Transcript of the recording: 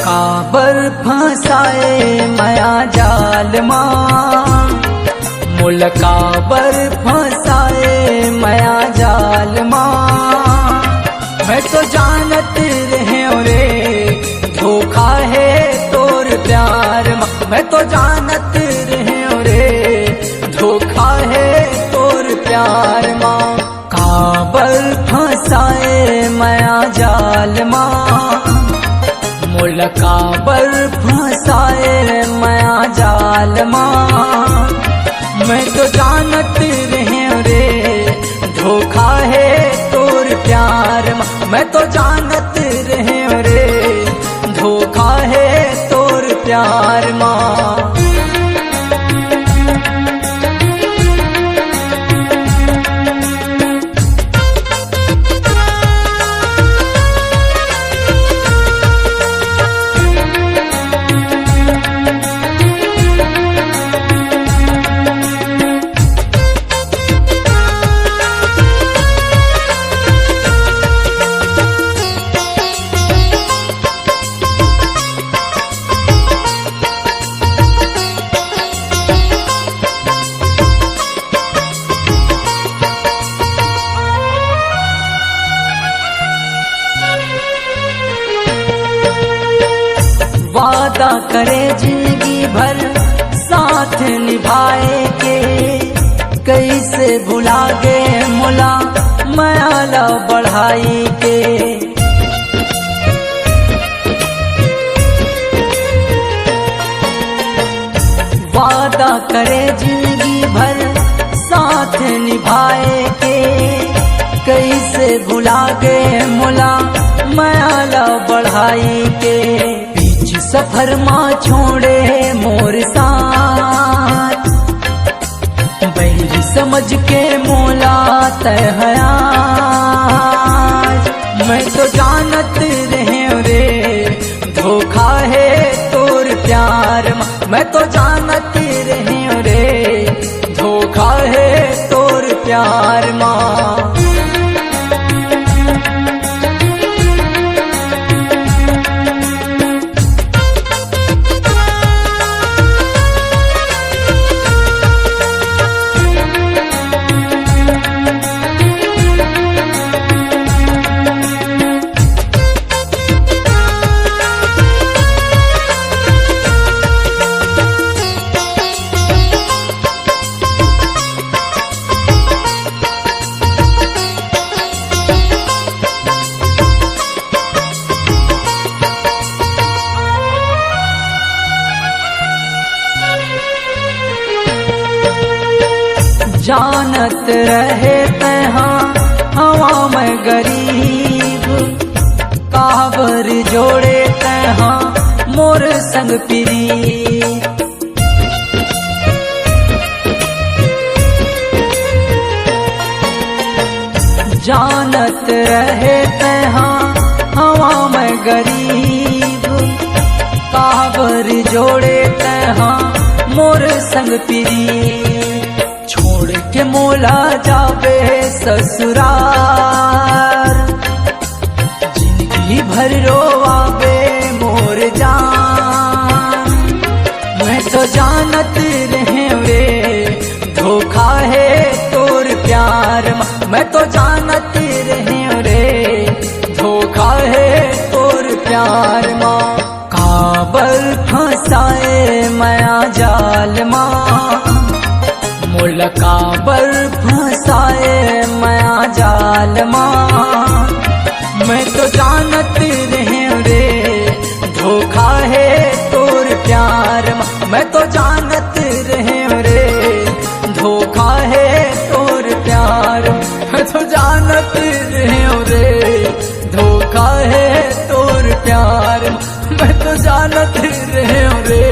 काबर फंसाए माया जाल माँ, मोल काबर फंसाए माया जाल माँ। मैं तो जानत रहे रे धोखा है तोर प्यार माँ, मैं तो जानत रहे रे धोखा है तोर प्यार माँ। काबर फंसाए माया जाल माँ, मोल काबर फंसाए माया जाल माँ। मैं तो जानत रहे रे धोखा है तोर प्यार माँ, मैं तो जानत रहे रे धोखा है तोर प्यार माँ। वादा करे जिंदगी भर साथ निभाए के, कैसे भुला गए मुला माया बढ़ाई के। वादा करे जिंदगी भर साथ निभाए के, कैसे भुला गए मुला माया बढ़ाई के। सफर माँ छोड़े मोर साथ, बैरी समझ के मोला तय हया। मैं तो जानत रहे रे धोखा है तोर प्यार माँ, मैं तो जानत रहे रे धोखा है तोर प्यार माँ। जानत रहे तहाँ हवा में गरीब, काबर जोड़े तहाँ मोर संग पीरी। जानत रहे तहाँ हवा में गरीब, काबर जोड़े तहाँ मोर संग पीरी। छोड़ के मोला जावे ससुरार, जिंदगी भर रोवावे मोर जान। मैं तो जानत रहे रे धोखा है तोर प्यार माँ, मैं तो जानत रहे रे धोखा है तोर प्यार माँ। काबर फंसाए माया जाल माँ, मोल काबर फंसाए माया जाल माँ। मैं तो जानत रहे रे धोखा है तोर प्यार माँ, मैं तो जानत रहे रे धोखा है तोर प्यार। मैं तो जानत रहे रे धोखा है तोर प्यार, मैं तो जानत रहे रे